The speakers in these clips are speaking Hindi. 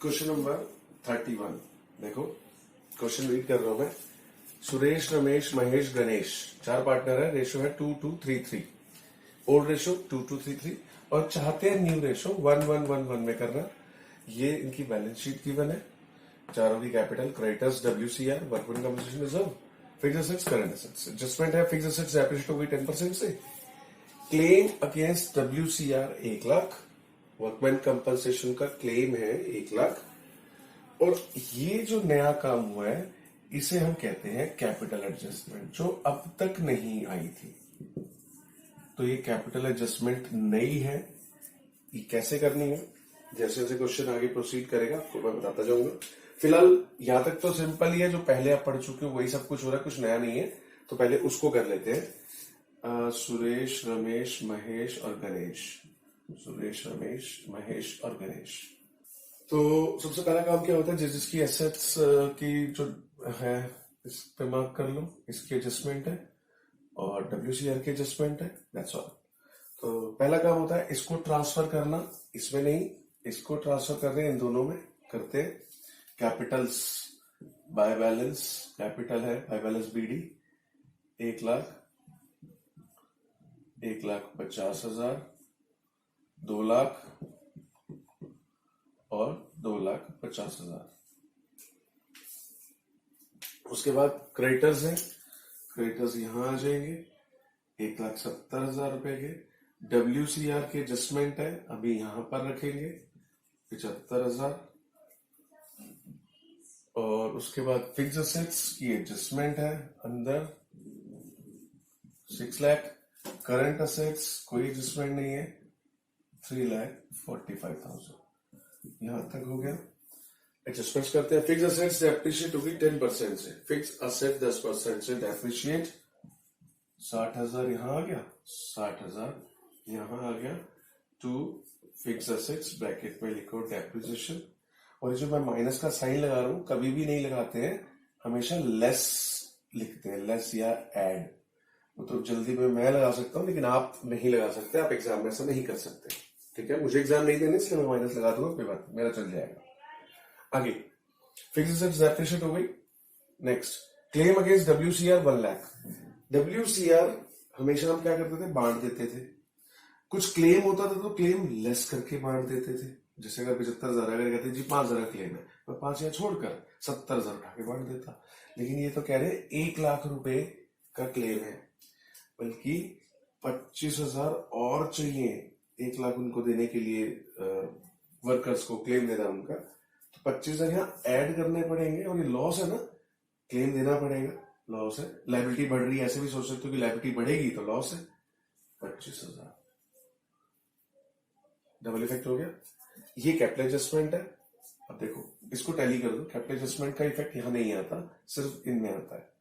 Question number 31। देखो क्वेश्चन रीड कर रहा हूं मैं। सुरेश, रमेश, महेश, गणेश चार पार्टनर है। रेशो है 2:2:3:3। ओल्ड रेशो 2:2:3:3 और चाहते हैं न्यू रेशो 1:1:1:1 में करना। ये इनकी बैलेंस शीट गिवन है। चारों की capital, creditors WCR, workman compensation reserve, fixed assets, current assets. Adjustment है, फिक्स्ड एसेट्स एप्रिशिएट हो गई 10% से। Claim against WCR 1 lakh, workman compensation का क्लेम है 1 लाख। और ये जो नया काम हुआ है इसे हम कहते हैं कैपिटल एडजस्टमेंट, जो अब तक नहीं आई थी। तो ये कैपिटल एडजस्टमेंट नई है। ये कैसे करनी है, जैसे जैसे क्वेश्चन आगे प्रोसीड करेगा आपको मैं बताता जाऊंगा। फिलहाल यहां तक तो सिंपल ही है, जो पहले आप पढ़ चुके हो वही सब कुछ हो रहा है, कुछ नया नहीं है। तो पहले उसको कर लेते हैं। सुरेश, रमेश, महेश और गणेश। सुरेश, रमेश, महेश और गणेश। तो सबसे पहला काम क्या होता है, जिसकी एसेट्स की जो है इस पे मार्क कर लो। इसकी एडजस्टमेंट है और WCR की एडजस्टमेंट है, दैट्स ऑल। तो पहला काम होता है इसको ट्रांसफर करना, इसमें नहीं, इसको ट्रांसफर कर रहे हैं, इन दोनों में करते हैं। कैपिटल्स बाय बैलेंस, कैपिटल है by balance BD 1 lakh, 1,50,000, 2 lakh और 2,50,000। उसके बाद क्रेडिटर्स है, क्रेडिटर्स यहां आ जाएंगे 1,70,000 रुपए के। WCR के एडजस्टमेंट है, अभी यहां पर रखेंगे 75,000। और उसके बाद फिक्स्ड एसेट्स की एडजस्टमेंट है अंदर 6 लाख। करंट एसेट्स कोई एडजस्टमेंट नहीं है, 3,45,000। यहां तक हो गया। एडजस्टमेंट करते हैं। फिक्स असेट्स डेप्रिशिएट होगी 10% से। फिक्स असेट 10% से डेप्रिशिएट 60,000 यहां आ गया, 60,000 यहां आ गया। टू फिक्स असेट्स ब्रैकेट में लिखो डेप्रिसिएशन। और ये जो मैं माइनस का साइन लगा रहा हूं कभी भी नहीं लगाते हैं, हमेशा लेस लिखते हैं, लेस या एड। तो जल्दी में मैं लगा सकता हूं, लेकिन आप नहीं लगा सकते, आप एग्जाम में ऐसा नहीं कर सकते। ठीक है, मुझे एग्जाम नहीं देने इसलिए मैं माइनस लगा दूंगा, कोई बात, मेरा चल जाएगा। आगे फिक्स्ड एसेट्स डेप्रिशिएट हो गई। Next claim against WCR 1 lakh. WCR हमेशा हम क्या करते थे, बांट देते थे। कुछ क्लेम होता था तो क्लेम लेस करके बांट देते थे। जैसे अगर 75,000 अगर कहते जी 5,000 क्लेम है, मैं 5,000 छोड़कर 70,000 उठा के बांट देता। लेकिन ये तो कह रहे 1 लाख रुपए का क्लेम है, बल्कि 25,000 और चाहिए 1 लाख उनको देने के लिए, वर्कर्स को क्लेम देना उनका। तो 25,000 यहाँ ऐड करने पड़ेंगे। और ये लॉस है ना, क्लेम देना पड़ेगा, लॉस है। लाइबिलिटी बढ़ रही है, ऐसे भी सोच सकते हो कि लाइबिलिटी बढ़ेगी तो लॉस है। 25,000 डबल इफेक्ट हो गया। ये कैपिटल एडजस्टमेंट है। अब देखो इसको टैली कर दो। कैपिटल एडजस्टमेंट का इफेक्ट यहां नहीं आता, सिर्फ इनमें आता है।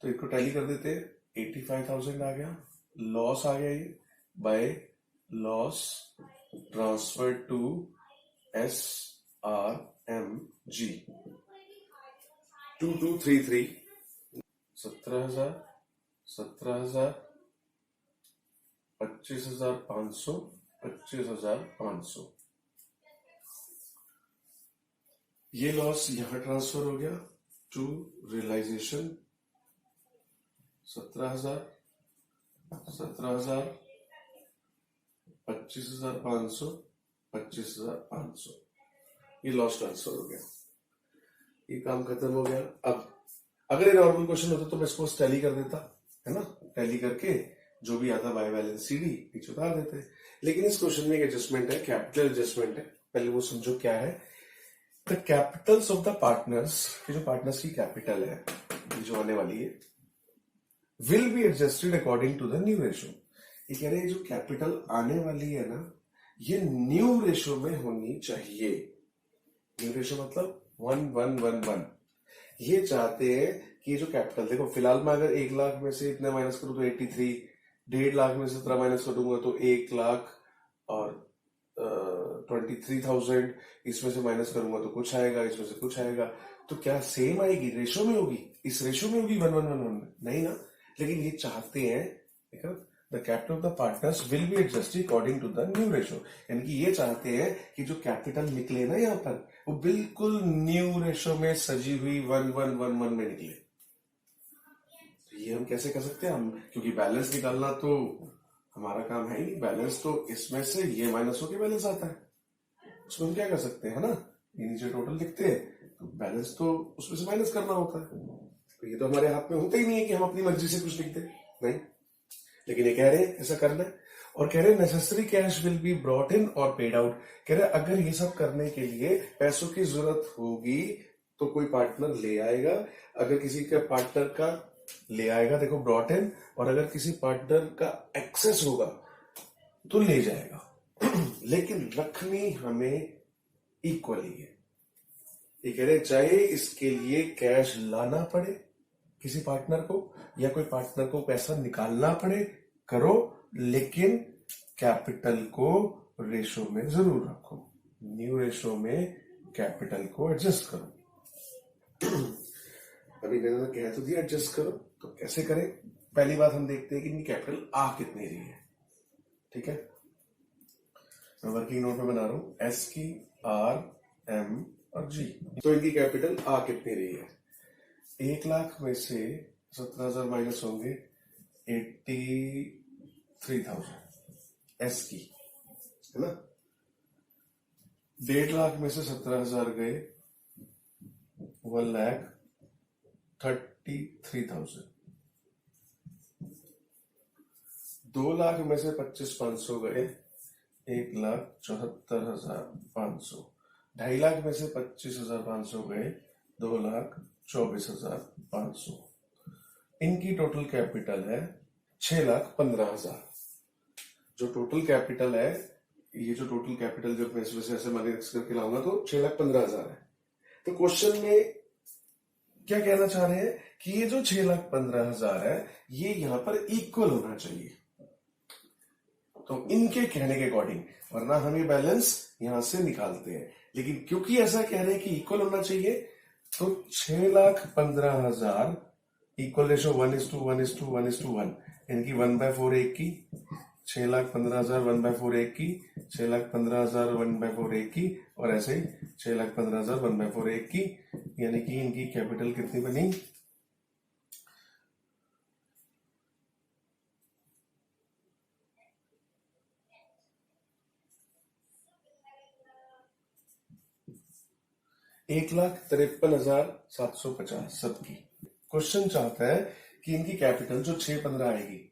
तो इसको टैली कर देते हैं। 85,000 आ गया, लॉस आ गया ये by loss transfer to SRMG 2:2:3:3। 17,000, 17,000, 25,500, 25,500। ये लॉस यहां ट्रांसफर हो गया टू रियलाइजेशन 17,000, 17,000, 25,500, 25,500। ये लॉस ट्रांसफर हो गया, ये काम खत्म हो गया। अब अगर ये नॉर्मल क्वेश्चन होता तो मैं इसको टैली कर देता, है ना, टैली करके जो भी आता बाय बैलेंस CD नीचे उतार देते। लेकिन इस क्वेश्चन में एक एडजस्टमेंट है, कैपिटल एडजस्टमेंट है। पहले वो समझो क्या है। The capitals of the partners, जो पार्टनर्स की कैपिटल है ये जो आने वाली है, will be adjusted according to the new ratio. ये कह रहे हैं जो कैपिटल आने वाली है ना, ये न्यू रेशो में होनी चाहिए। न्यू रेशो मतलब 1:1:1:1। ये चाहते हैं कि जो कैपिटल, देखो फिलहाल मैं अगर 1 लाख में से इतने माइनस करूं तो 83, 1.5 लाख में से 17 माइनस करूंगा तो 1 लाख और 23,000, इसमें से माइनस करूंगा तो कुछ आएगा, इसमें से कुछ आएगा। तो क्या सेम आएगी, रेशो में होगी, इस रेशो में होगी 1:1:1:1 में? नहीं ना। लेकिन ये चाहते हैं, देखो the capital of the partners will be adjusted according to the new ratio. यानी कि ये चाहते हैं कि जो कैपिटल निकले ना यहाँ पर वो बिल्कुल न्यू रेशो में सजी हुई 1111 में निकले। तो ये हम कैसे कर सकते हैं? हम क्योंकि बैलेंस निकालना तो हमारा काम है ही नहीं, बैलेंस तो इसमें से ये माइनस होके बैलेंस आता है, उसमें हम क्या कर सकते हैं, है ना? ये नीचे टोटल लिखते हैं तो बैलेंस तो उसमें से माइनस करना होता है। तो ये तो हमारे हाथ में होता ही नहीं है कि हम अपनी मर्जी से कुछ लिख दें, नहीं। लेकिन ये कह रहे हैं ऐसा करना है और कह रहे हैं necessary cash will be brought in और पेड आउट। कह रहे हैं अगर ये सब करने के लिए पैसों की जरूरत होगी तो कोई पार्टनर ले आएगा, अगर किसी का पार्टनर का ले आएगा, देखो ब्रॉट इन, और अगर किसी पार्टनर का एक्सेस होगा तो ले जाएगा लेकिन रखनी हमें इक्वली है। ये कह रहे चाहे इसके लिए कैश लाना पड़े किसी पार्टनर को या कोई पार्टनर को पैसा निकालना पड़े, करो, लेकिन कैपिटल को रेशो में जरूर रखो, न्यू रेशो में कैपिटल को एडजस्ट करो। अभी मैंने कह तो दिया एडजस्ट करो, तो कैसे करें? पहली बात हम देखते हैं कि इनकी कैपिटल आ कितनी रही है। ठीक है, मैं वर्किंग नोट में बना रहा हूं एस की, आर, एम और जी। तो इनकी कैपिटल आ कितनी रही है? 1 लाख में से 17,000 माइनस होंगे 83,000 एस की, है ना। 1.5 लाख में से 17,000 गए 1,33,000। 2 लाख में से 25,500 गए 1,74,500। 2.5 लाख में से 25,500 गए 2,24,500। इनकी टोटल कैपिटल है 6,15,000। जो टोटल कैपिटल है, ये जो टोटल कैपिटल जब मैं इसमें से ऐसे माइनस करके लाऊंगा तो 6,15,000 है। तो क्वेश्चन में क्या कहना चाह रहे हैं कि ये जो 6,15,000 है ये यहां पर इक्वल होना चाहिए, तो इनके कहने के अकॉर्डिंग, वरना हम ये बैलेंस यहां से निकालते हैं। लेकिन क्योंकि ऐसा कह रहे हैं कि इक्वल होना चाहिए तो 6,15,000 इक्वल रेशो 1:1:1:1, इनकी 1/4 एक की, 6,15,000 1/4 एक की, 6,15,000 1/4 एक की, और ऐसे ही 6,15,000 1/4 एक की। यानी कि इनकी कैपिटल कितनी बनी? 1,53,750 सबकी। क्वेश्चन चाहता है कि इनकी कैपिटल जो 6,15 आएगी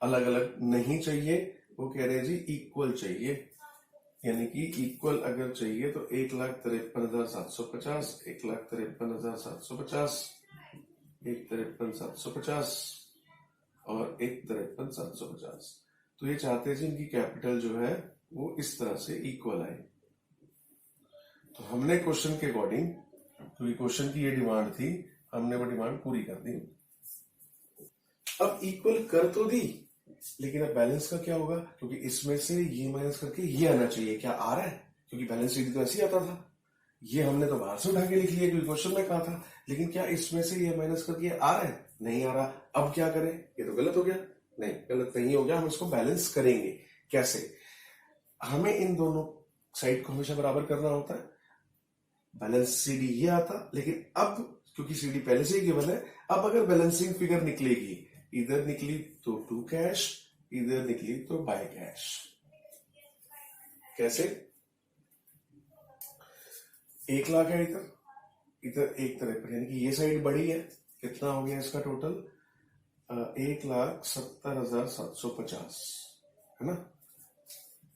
अलग अलग नहीं चाहिए, वो कह रहे हैं जी इक्वल चाहिए। यानी कि इक्वल अगर चाहिए तो 1,53,750, 1,53,750, 1,53,750 और 1,53,750। तो ये चाहते हैं जी इनकी कैपिटल जो है वो इस तरह से इक्वल आए। तो हमने क्वेश्चन के अकॉर्डिंग, क्योंकि क्वेश्चन की ये डिमांड थी, हमने वो डिमांड पूरी कर दी। अब इक्वल कर तो दी, लेकिन अब बैलेंस का क्या होगा? क्योंकि इसमें से ये माइनस करके ये आना चाहिए, क्या आ रहा है? क्योंकि बैलेंस शीट तो ऐसे ही आता था, ये हमने तो बाहर से उठा के लिख लिया क्योंकि क्वेश्चन में कहा था। लेकिन क्या इसमें से ये माइनस करके आ रहा है? नहीं आ रहा। अब क्या करें? ये तो गलत हो गया। नहीं, गलत नहीं हो गया, हम इसको बैलेंस करेंगे। कैसे? हमें इन दोनों साइड को हमेशा बराबर करना होता है। बैलेंस सीडी ये आता, लेकिन अब क्योंकि सीडी पहले से ही गिवन है, अब अगर बैलेंसिंग फिगर निकलेगी, इधर निकली तो टू कैश, इधर निकली तो बाय कैश। कैसे? 1 लाख है इधर, इधर 1,53,000, यानी कि ये साइड बड़ी है। कितना हो गया इसका टोटल? 1,70,750, है ना।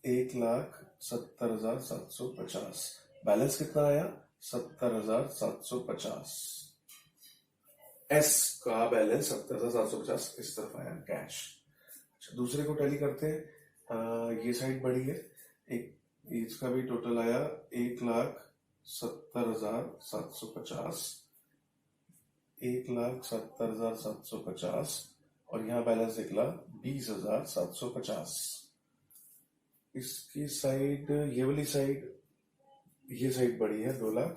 1,70,750। बैलेंस कितना आया? 70,750। एस का बैलेंस 70,750 इस तरफ आया कैश। अच्छा, दूसरे को टैली करते हैं। ये साइड बड़ी है, एक इसका भी टोटल आया 1,70,750, 1,70,750, और यहां बैलेंस निकला 20,750। इसकी साइड, ये वाली साइड, ये साइड बड़ी है 2 लाख,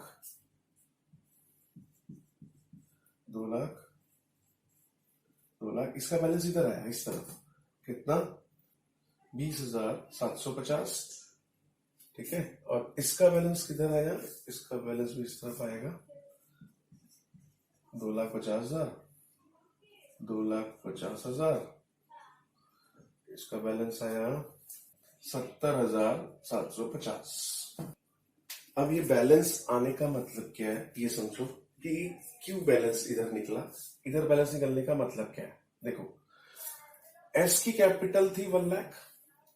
2 लाख, 2 लाख। इसका बैलेंस इधर आया इस तरफ, कितना 20,750, ठीक है। और इसका बैलेंस किधर आया, इसका बैलेंस भी इस तरफ आएगा 2,50,000, 2,50,000, इसका बैलेंस आया 70,750। अब ये बैलेंस आने का मतलब क्या है, ये समझो कि क्यों बैलेंस इधर निकला। इधर बैलेंस निकलने का मतलब क्या है, देखो एस की कैपिटल थी 1 लाख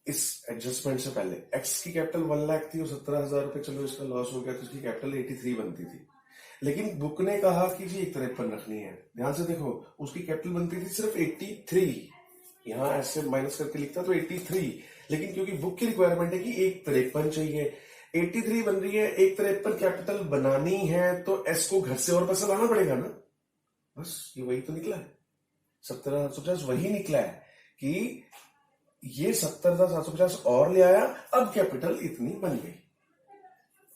इस एडजस्टमेंट से पहले, एक्स की कैपिटल 1 लाख थी और 17,000 रुपए चलो इसका लॉस हो गया तो इसकी कैपिटल 83 बनती थी। लेकिन बुक ने कहा कि जी 153 रखनी है। ध्यान से देखो, उसकी कैपिटल बनती थी सिर्फ 83, यहां ऐसे माइनस करके लिखता तो 83, लेकिन क्योंकि बुक की रिक्वायरमेंट है कि 153 चाहिए, 83 बन रही है, 153 कैपिटल बनानी है तो एस को घर से और पैसा लाना पड़ेगा ना। बस ये वही तो निकला है, 70,750 वही निकला है कि ये 70,750 और ले आया, अब कैपिटल इतनी बन गई।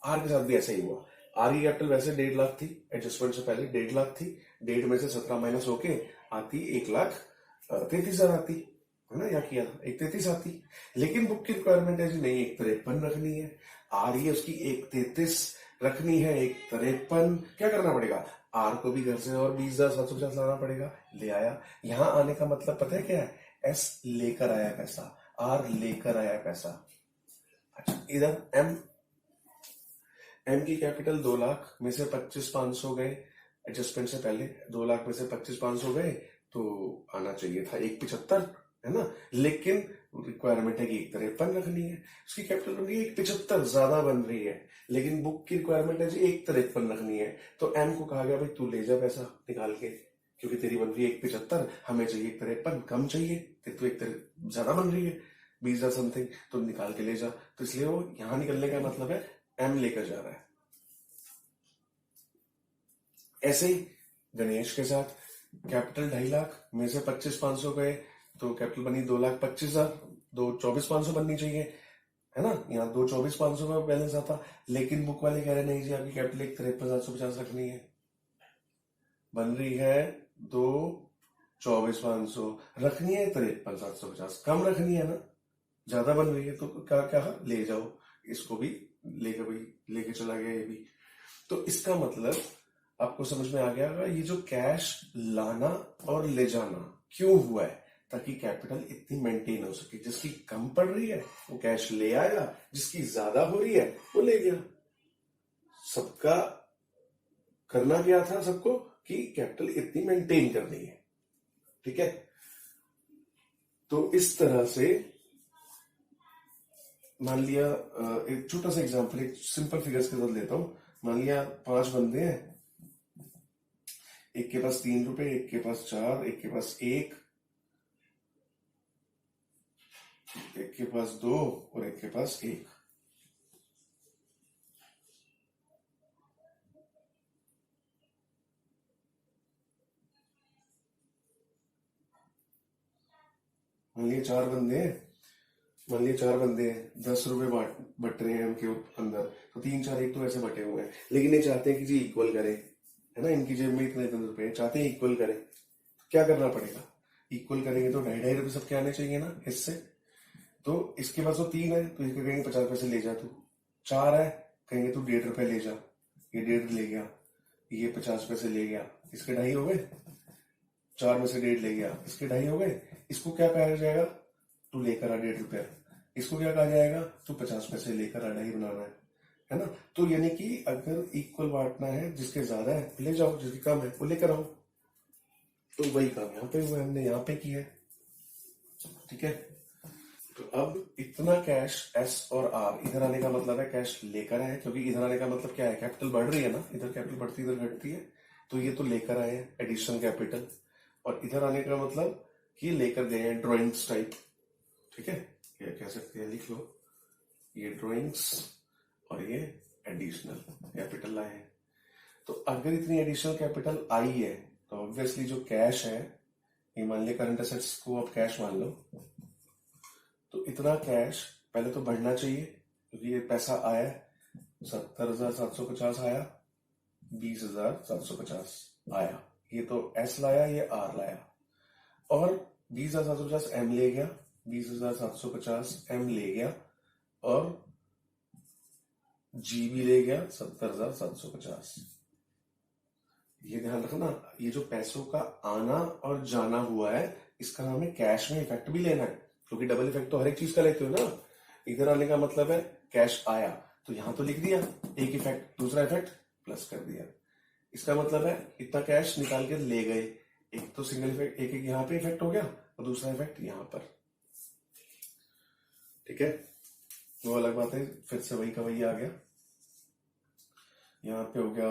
आर के साथ भी ऐसा ही हुआ। आर की कैपिटल वैसे 1.5 लाख थी, एडजस्टमेंट से पहले 1.5 लाख थी, 1.5 में से 17 माइनस होके आती 1,33,000 आती है ना, या किया 1,33 आती। लेकिन बुक की रिक्वायरमेंट है जी नहीं 153 रखनी है, आर ही उसकी 1,33 रखनी है, 153 क्या करना पड़ेगा, आर को भी घर से और 20,750 लाना पड़ेगा, ले आया। यहां आने का मतलब पता है क्या है, एस लेकर आया पैसा, आर लेकर आया पैसा। अच्छा इधर एम की कैपिटल 2 लाख में से 25,500 गए, एडजस्टमेंट से पहले 2 लाख में से 25,500 गए तो आना चाहिए था 175, है ना। लेकिन रिक्वायरमेंट है कि 153 रखनी है, उसकी कैपिटल बन रही है 175, ज्यादा बन रही है, लेकिन बुक की रिक्वायरमेंट है जी 153 रखनी है। तो एम को कहा गया भाई तू ले जा पैसा निकाल के, क्योंकि तेरी बन रही है 175, हमें चाहिए 153, कम चाहिए, तो एक ज्यादा बन रही है 20,000 समथिंग, तो निकाल के ले जा। तो इसलिए वो यहां निकलने का मतलब है एम लेकर जा रहा है। ऐसे ही गणेश के साथ कैपिटल 2.5 लाख में से 25,500 गए तो कैपिटल बनी 2,25,000, 2,24,500 बननी चाहिए, है ना। यहाँ 2,24,500 का बैलेंस आता, लेकिन बुक वाले कह रहे नहीं जी आपकी कैपिटल 1,53,750 रखनी है, बन रही है 2,24,500 रखनी है, 53,750 कम रखनी है ना, ज्यादा बन रही है तो क्या क्या ले जाओ, इसको भी लेके चला गया ये भी। तो इसका मतलब आपको समझ में आ गया होगा, ये जो कैश लाना और ले जाना क्यों हुआ है, ताकि कैपिटल इतनी मेंटेन हो सके। जिसकी कम पड़ रही है वो कैश ले आया, जिसकी ज्यादा हो रही है वो ले गया। सबका करना क्या था सबको कि कैपिटल इतनी मेंटेन करनी है, ठीक है। तो इस तरह से मान लिया, एक छोटा सा एग्जांपल एक सिंपल फिगर्स के साथ लेता हूं। मान लिया 5 बंदे हैं, एक के पास 3 रुपए, एक के पास 4, एक के पास 1, एक के पास 2 और एक के पास 1। मान लिया 4 बंदे हैं, 10 रुपए बट रहे हैं उनके अंदर, तो 3, 4, 1 तो ऐसे बटे हुए हैं, लेकिन ये चाहते हैं कि जी इक्वल करें, है ना। इनकी जेब में इतने रुपए चाहते हैं इक्वल करें, तो क्या करना पड़ेगा, इक्वल करेंगे तो 2.5 रुपए सबके आने चाहिए ना हिस्से। तो इसके पास तो 3 है तो इसके कहेंगे 50 पैसे ले जा तू, 4 है कहेंगे तू 1.5 रुपए ले जा, ये 1.5 ले गया, ये 50 पैसे ले गया, इसके 2.5 हो गए, 4 में से 1.5 ले गया, इसके 2.5 हो गए। इसको क्या कहा जाएगा, तू लेकर आ 1.5 रुपया। इसको क्या कहा जाएगा, तू 50 पैसे लेकर आ, 2.5 बनाना है ना। तो यानी कि अगर इक्वल बांटना है, जिसके ज्यादा है ले जाओ, जिसके कम है वो लेकर आओ। तो वही काम यहाँ पे हुआ, हमने यहाँ पे किया है, ठीक है। तो अब इतना कैश एस और आर इधर आने का मतलब है कैश लेकर आए, क्योंकि इधर आने का मतलब क्या है, कैपिटल बढ़ रही है ना, इधर कैपिटल बढ़ती इधर घटती है, तो ये तो लेकर आए हैं एडिशनल कैपिटल। और इधर आने का मतलब कि लेकर गए हैं ड्रॉइंग्स टाइप, ठीक है, ये कह सकते हैं, लिख लो, ये ड्रॉइंग्स और ये एडिशनल कैपिटल लाए हैं। तो अगर इतनी एडिशनल कैपिटल आई है तो ऑब्वियसली जो कैश है, ये मान लिया करंट एसेट्स को अब कैश मान लो, तो इतना कैश पहले तो बढ़ना चाहिए, क्योंकि ये पैसा आया 70,750 आया, 20,750 आया, ये तो एस लाया, ये आर लाया, और 20,750 एम ले गया, 20,750 M ले गया और G भी ले गया 70,750। ये ध्यान रखना, ये जो पैसों का आना और जाना हुआ है इसका हमें कैश में इफेक्ट भी लेना है, क्योंकि डबल इफेक्ट तो हर एक चीज का लेते हो ना। इधर आने का मतलब है कैश आया तो यहां तो लिख दिया एक इफेक्ट, दूसरा इफेक्ट प्लस कर दिया। इसका मतलब है इतना कैश निकाल के ले गए, एक तो सिंगल इफेक्ट, एक एक यहाँ पे इफेक्ट हो गया और दूसरा इफेक्ट यहां पर। ठीक है, वो अलग बात है, फिर से वही का वही आ गया। यहाँ पे हो गया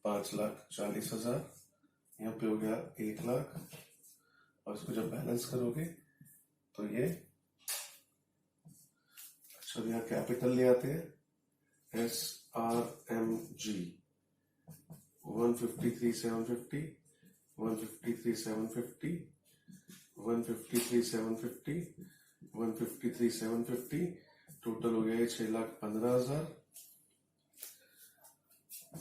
5,40,000, यहाँ पे हो गया 1,00,000, और इसको जब बैलेंस करोगे तो ये, अच्छा यहाँ कैपिटल ले आते हैं, SRMG 153,750, 153,750, 153,750, 153,750, टोटल हो गया 6,15,000,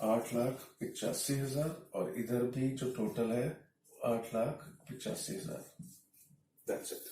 8,85,000, और इधर भी जो टोटल है 8,85,000। That's it.